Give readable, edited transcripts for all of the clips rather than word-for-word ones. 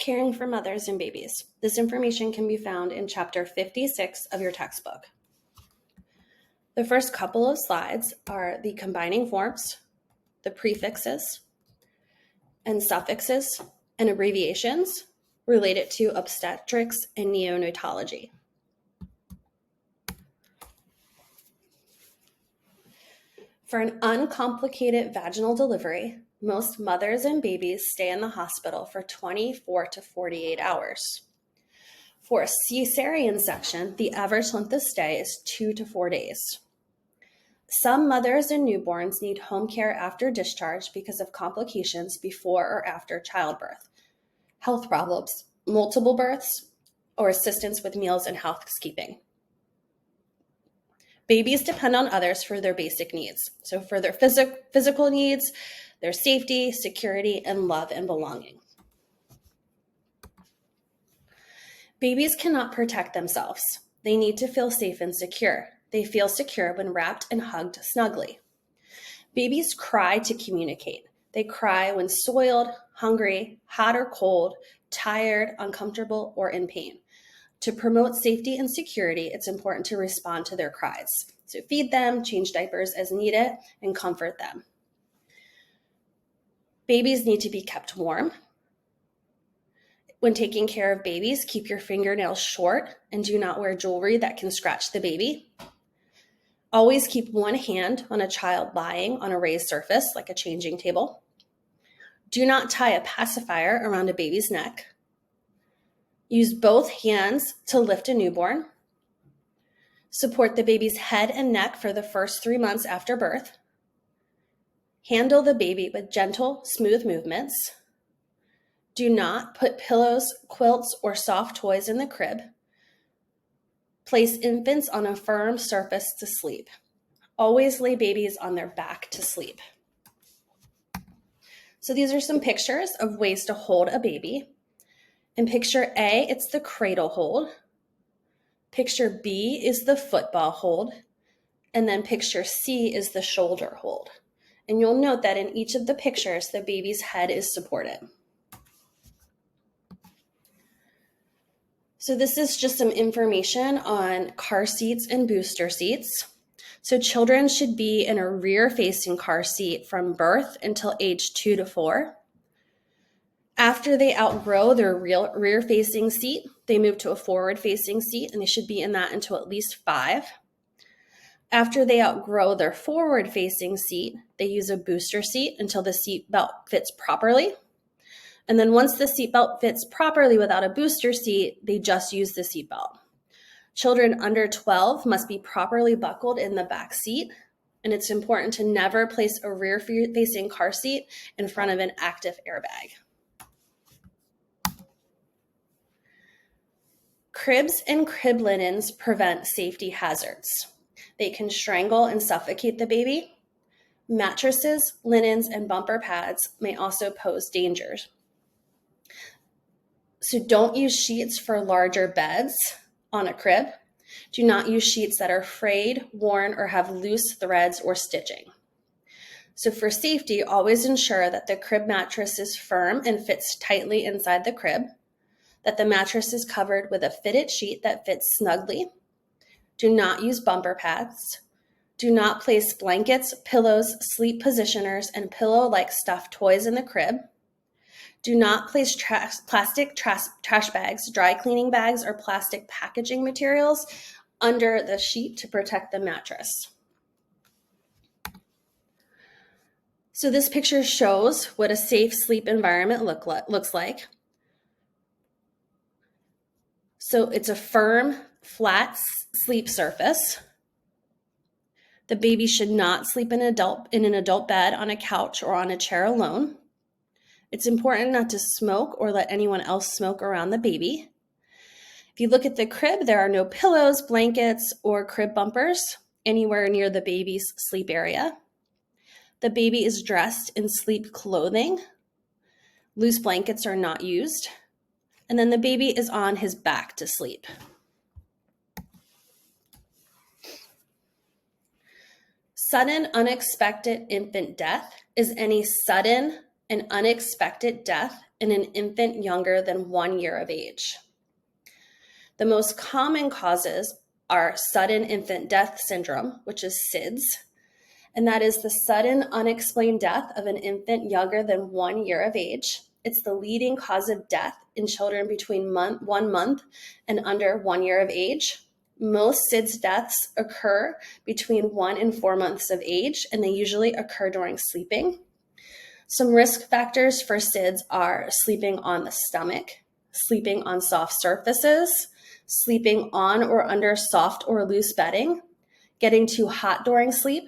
Caring for mothers and babies. This information can be found in chapter 56 of your textbook. The first couple of slides are the combining forms, the prefixes, and suffixes and abbreviations related to obstetrics and neonatology. For an uncomplicated vaginal delivery, most mothers and babies stay in the hospital for 24 to 48 hours. For a cesarean section, the average length of stay is 2 to 4 days. Some mothers and newborns need home care after discharge because of complications before or after childbirth, health problems, multiple births, or assistance with meals and housekeeping. Babies depend on others for their basic needs. So for their physical needs, their safety, security, and love and belonging. Babies cannot protect themselves. They need to feel safe and secure. They feel secure when wrapped and hugged snugly. Babies cry to communicate. They cry when soiled, hungry, hot or cold, tired, uncomfortable, or in pain. To promote safety and security, it's important to respond to their cries. So feed them, change diapers as needed, and comfort them. Babies need to be kept warm. When taking care of babies, keep your fingernails short and do not wear jewelry that can scratch the baby. Always keep one hand on a child lying on a raised surface, like a changing table. Do not tie a pacifier around a baby's neck. Use both hands to lift a newborn. Support the baby's head and neck for the first 3 months after birth. Handle the baby with gentle, smooth movements. Do not put pillows, quilts, or soft toys in the crib. Place infants on a firm surface to sleep. Always lay babies on their back to sleep. So these are some pictures of ways to hold a baby. In picture A, it's the cradle hold. Picture B is the football hold. And then picture C is the shoulder hold. And you'll note that in each of the pictures, the baby's head is supported. So this is just some information on car seats and booster seats. So children should be in a rear-facing car seat from birth until age 2 to 4. After they outgrow their rear-facing seat, they move to a forward-facing seat, and they should be in that until at least 5. After they outgrow their forward-facing seat, they use a booster seat until the seat belt fits properly. And then once the seat belt fits properly without a booster seat, they just use the seat belt. Children under 12 must be properly buckled in the back seat, and it's important to never place a rear-facing car seat in front of an active airbag. Cribs and crib linens prevent safety hazards. They can strangle and suffocate the baby. Mattresses, linens, and bumper pads may also pose dangers. So don't use sheets for larger beds on a crib. Do not use sheets that are frayed, worn, or have loose threads or stitching. So for safety, always ensure that the crib mattress is firm and fits tightly inside the crib, that the mattress is covered with a fitted sheet that fits snugly. Do not use bumper pads. Do not place blankets, pillows, sleep positioners, and pillow-like stuffed toys in the crib. Do not place plastic trash bags, dry cleaning bags, or plastic packaging materials under the sheet to protect the mattress. So this picture shows what a safe sleep environment looks like. So it's a firm, flat sleep surface. The baby should not sleep in an adult bed, on a couch, or on a chair alone. It's important not to smoke or let anyone else smoke around the baby. If you look at the crib, there are no pillows, blankets, or crib bumpers anywhere near the baby's sleep area. The baby is dressed in sleep clothing. Loose blankets are not used. And then the baby is on his back to sleep. Sudden unexpected infant death is any sudden an unexpected death in an infant younger than 1 year of age. The most common causes are sudden infant death syndrome, which is SIDS, and that is the sudden unexplained death of an infant younger than 1 year of age. It's the leading cause of death in children between 1 month and under 1 year of age. Most SIDS deaths occur between 1 and 4 months of age, and they usually occur during sleeping. Some risk factors for SIDS are sleeping on the stomach, sleeping on soft surfaces, sleeping on or under soft or loose bedding, getting too hot during sleep,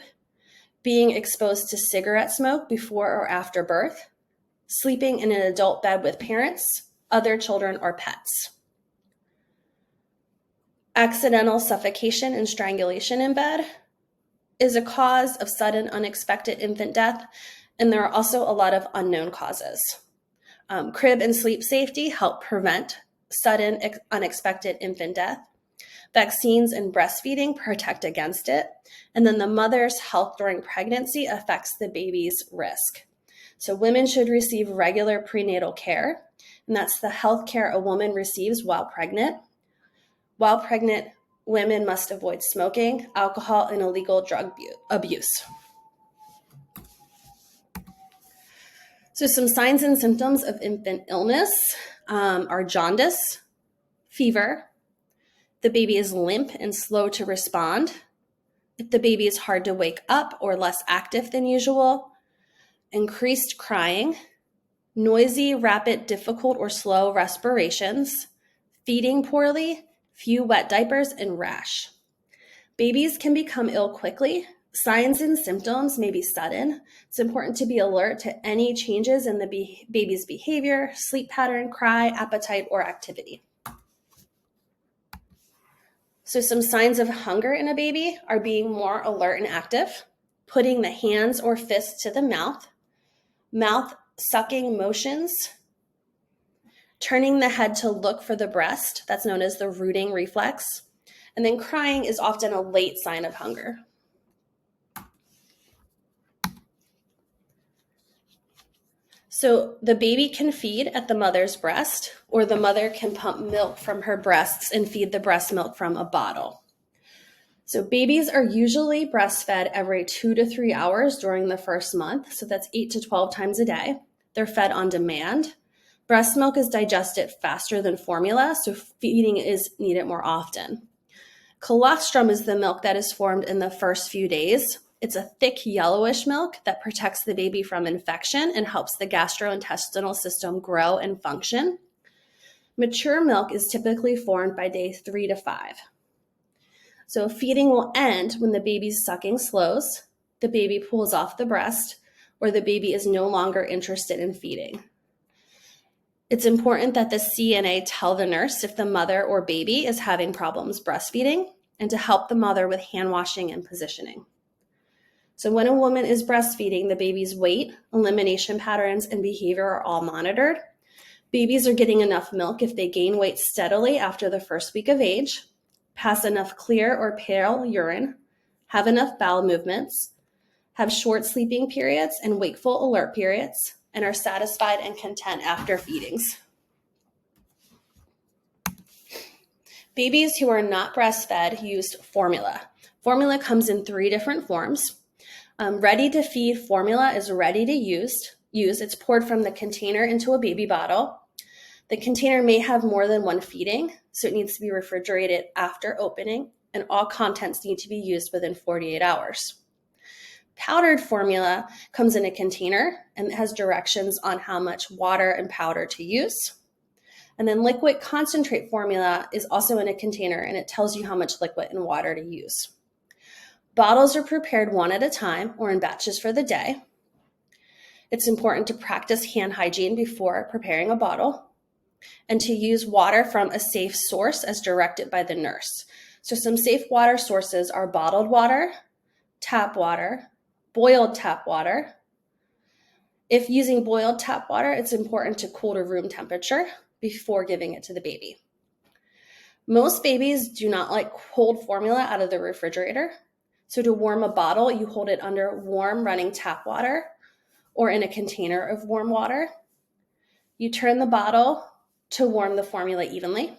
being exposed to cigarette smoke before or after birth, sleeping in an adult bed with parents, other children, or pets. Accidental suffocation and strangulation in bed is a cause of sudden unexpected infant death, and there are also a lot of unknown causes. Crib and sleep safety help prevent sudden unexpected infant death. Vaccines and breastfeeding protect against it. And then the mother's health during pregnancy affects the baby's risk. So women should receive regular prenatal care, and that's the health care a woman receives while pregnant. While pregnant, women must avoid smoking, alcohol, and illegal drug abuse. So some signs and symptoms of infant illness are jaundice, fever. The baby is limp and slow to respond. If the baby is hard to wake up or less active than usual, increased crying, noisy, rapid, difficult, or slow respirations, feeding poorly, few wet diapers, and rash. Babies can become ill quickly. Signs and symptoms may be sudden. It's important to be alert to any changes in the baby's behavior, sleep pattern, cry, appetite, or activity. So some signs of hunger in a baby are being more alert and active, putting the hands or fists to the mouth sucking motions, turning the head to look for the breast, that's known as the rooting reflex, and then crying is often a late sign of hunger. So the baby can feed at the mother's breast, or the mother can pump milk from her breasts and feed the breast milk from a bottle. So babies are usually breastfed every 2 to 3 hours during the first month. So that's 8 to 12 times a day. They're fed on demand. Breast milk is digested faster than formula, so feeding is needed more often. Colostrum is the milk that is formed in the first few days. It's a thick yellowish milk that protects the baby from infection and helps the gastrointestinal system grow and function. Mature milk is typically formed by day 3 to 5. So feeding will end when the baby's sucking slows, the baby pulls off the breast, or the baby is no longer interested in feeding. It's important that the CNA tell the nurse if the mother or baby is having problems breastfeeding and to help the mother with hand washing and positioning. So when a woman is breastfeeding, the baby's weight, elimination patterns, and behavior are all monitored. Babies are getting enough milk if they gain weight steadily after the first week of age, pass enough clear or pale urine, have enough bowel movements, have short sleeping periods and wakeful alert periods, and are satisfied and content after feedings. Babies who are not breastfed use formula. Formula comes in 3 different forms. Ready to feed formula is ready to use. It's poured from the container into a baby bottle. The container may have more than one feeding, so it needs to be refrigerated after opening, and all contents need to be used within 48 hours. Powdered formula comes in a container and it has directions on how much water and powder to use. And then liquid concentrate formula is also in a container and it tells you how much liquid and water to use. Bottles are prepared one at a time or in batches for the day. It's important to practice hand hygiene before preparing a bottle and to use water from a safe source as directed by the nurse. So some safe water sources are bottled water, tap water, boiled tap water. If using boiled tap water, it's important to cool to room temperature before giving it to the baby. Most babies do not like cold formula out of the refrigerator. So to warm a bottle, you hold it under warm running tap water or in a container of warm water. You turn the bottle to warm the formula evenly.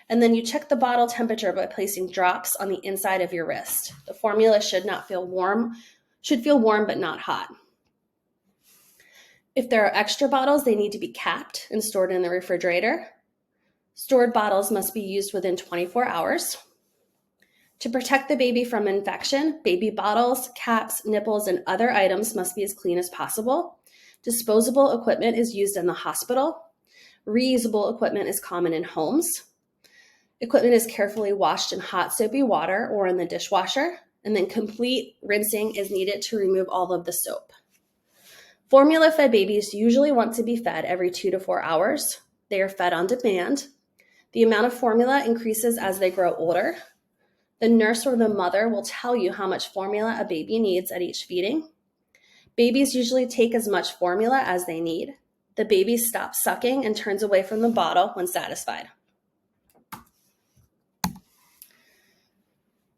And then you check the bottle temperature by placing drops on the inside of your wrist. The formula should feel warm but not hot. If there are extra bottles, they need to be capped and stored in the refrigerator. Stored bottles must be used within 24 hours. To protect the baby from infection, baby bottles, caps, nipples, and other items must be as clean as possible. Disposable equipment is used in the hospital. Reusable equipment is common in homes. Equipment is carefully washed in hot soapy water or in the dishwasher, and then complete rinsing is needed to remove all of the soap. Formula-fed babies usually want to be fed every 2 to 4 hours. They are fed on demand. The amount of formula increases as they grow older. The nurse or the mother will tell you how much formula a baby needs at each feeding. Babies usually take as much formula as they need. The baby stops sucking and turns away from the bottle when satisfied.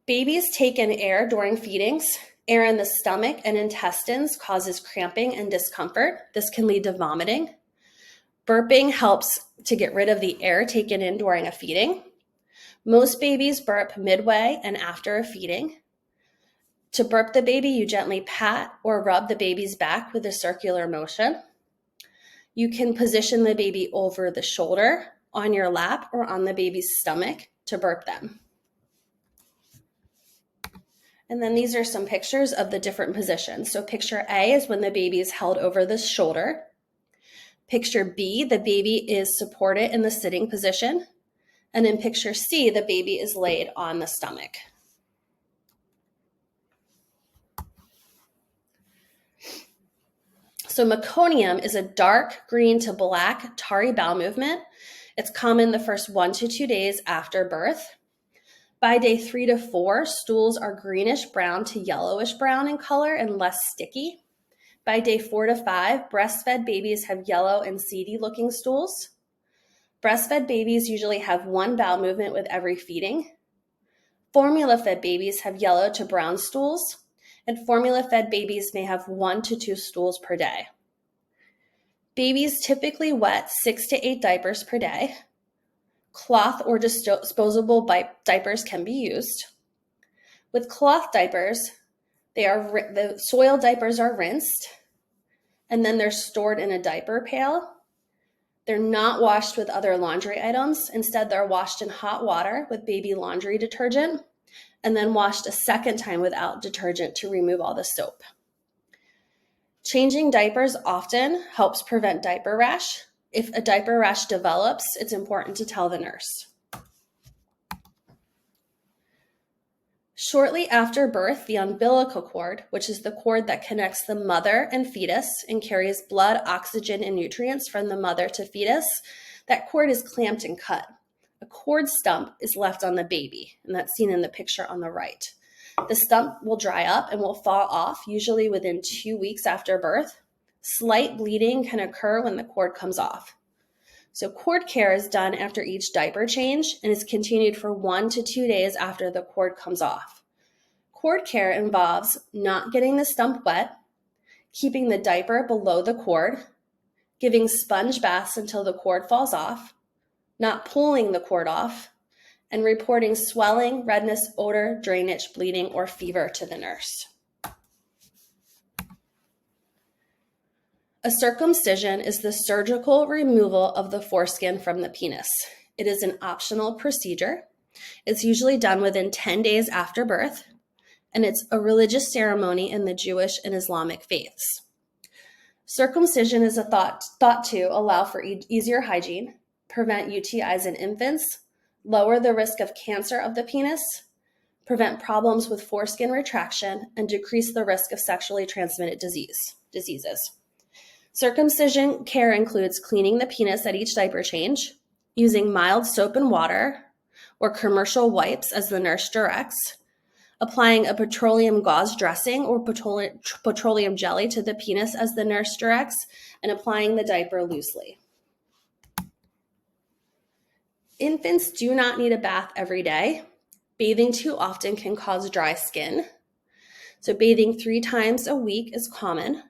Babies take in air during feedings. Air in the stomach and intestines causes cramping and discomfort. This can lead to vomiting. Burping helps to get rid of the air taken in during a feeding. Most babies burp midway and after a feeding. To burp the baby, you gently pat or rub the baby's back with a circular motion. You can position the baby over the shoulder, on your lap, or on the baby's stomach to burp them. And then these are some pictures of the different positions. So picture A is when the baby is held over the shoulder. Picture B, the baby is supported in the sitting position. And in picture C, the baby is laid on the stomach. So meconium is a dark green to black tarry bowel movement. It's common the first 1 to 2 days after birth. By day 3 to 4, stools are greenish brown to yellowish brown in color and less sticky. By day 4 to 5, breastfed babies have yellow and seedy looking stools. Breastfed babies usually have 1 bowel movement with every feeding. Formula-fed babies have yellow to brown stools, and formula-fed babies may have 1 to 2 stools per day. Babies typically wet 6 to 8 diapers per day. Cloth or disposable diapers can be used. With cloth diapers, the soiled diapers are rinsed, and then they're stored in a diaper pail. They're not washed with other laundry items. Instead, they're washed in hot water with baby laundry detergent, and then washed a second time without detergent to remove all the soap. Changing diapers often helps prevent diaper rash. If a diaper rash develops, it's important to tell the nurse. Shortly after birth, the umbilical cord, which is the cord that connects the mother and fetus and carries blood, oxygen, and nutrients from the mother to fetus, that cord is clamped and cut. A cord stump is left on the baby, and that's seen in the picture on the right. The stump will dry up and will fall off, usually within 2 weeks after birth. Slight bleeding can occur when the cord comes off. So cord care is done after each diaper change and is continued for 1 to 2 days after the cord comes off. Cord care involves not getting the stump wet, keeping the diaper below the cord, giving sponge baths until the cord falls off, not pulling the cord off, and reporting swelling, redness, odor, drainage, bleeding, or fever to the nurse. A circumcision is the surgical removal of the foreskin from the penis. It is an optional procedure. It's usually done within 10 days after birth, and it's a religious ceremony in the Jewish and Islamic faiths. Circumcision is thought to allow for easier hygiene, prevent UTIs in infants, lower the risk of cancer of the penis, prevent problems with foreskin retraction, and decrease the risk of sexually transmitted diseases. Circumcision care includes cleaning the penis at each diaper change, using mild soap and water or commercial wipes as the nurse directs, applying a petroleum gauze dressing or petroleum jelly to the penis as the nurse directs, and applying the diaper loosely. Infants do not need a bath every day. Bathing too often can cause dry skin. So bathing 3 times a week is common.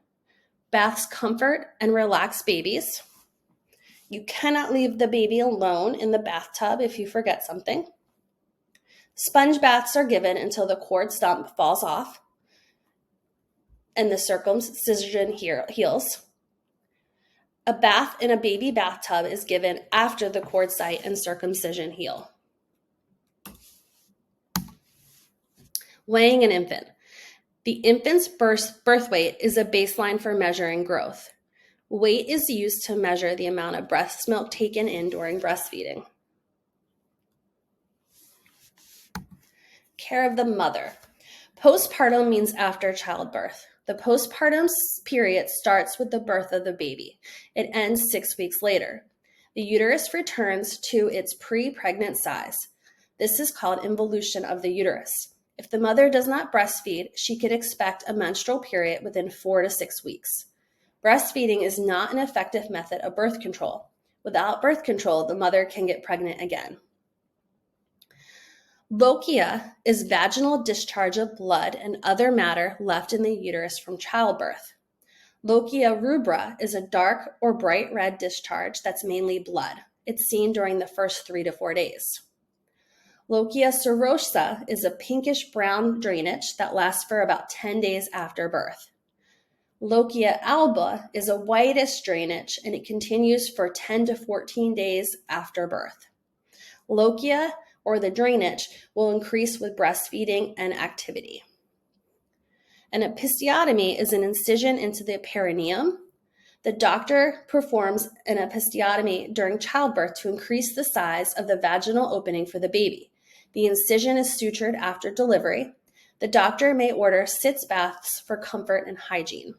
Baths comfort and relax babies. You cannot leave the baby alone in the bathtub if you forget something. Sponge baths are given until the cord stump falls off and the circumcision heals. A bath in a baby bathtub is given after the cord site and circumcision heal. Weighing an infant. The infant's birth weight is a baseline for measuring growth. Weight is used to measure the amount of breast milk taken in during breastfeeding. Care of the mother. Postpartum means after childbirth. The postpartum period starts with the birth of the baby. It ends 6 weeks later. The uterus returns to its pre-pregnant size. This is called involution of the uterus. If the mother does not breastfeed, she can expect a menstrual period within 4 to 6 weeks. Breastfeeding is not an effective method of birth control. Without birth control, the mother can get pregnant again. Lochia is vaginal discharge of blood and other matter left in the uterus from childbirth. Lochia rubra is a dark or bright red discharge that's mainly blood. It's seen during the first 3 to 4 days. Lochia serosa is a pinkish brown drainage that lasts for about 10 days after birth. Lochia alba is a whitish drainage and it continues for 10 to 14 days after birth. Lochia, or the drainage, will increase with breastfeeding and activity. An episiotomy is an incision into the perineum. The doctor performs an episiotomy during childbirth to increase the size of the vaginal opening for the baby. The incision is sutured after delivery. The doctor may order sitz baths for comfort and hygiene.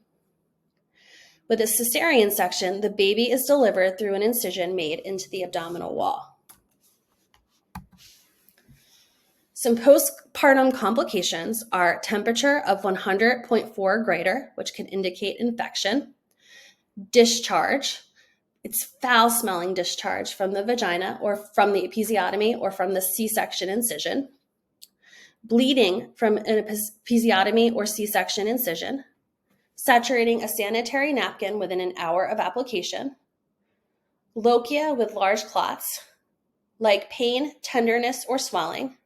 With a cesarean section, the baby is delivered through an incision made into the abdominal wall. Some postpartum complications are temperature of 100.4 or greater, which can indicate infection, discharge. It's foul-smelling discharge from the vagina or from the episiotomy or from the C-section incision. Bleeding from an episiotomy or C-section incision. Saturating a sanitary napkin within an hour of application. Lochia with large clots, like pain, tenderness, or swelling.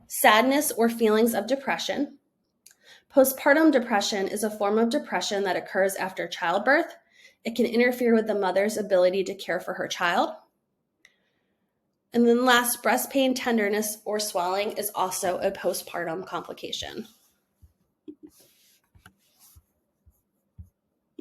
Sadness or feelings of depression. Postpartum depression is a form of depression that occurs after childbirth. It can interfere with the mother's ability to care for her child. And then last, breast pain, tenderness, or swelling is also a postpartum complication.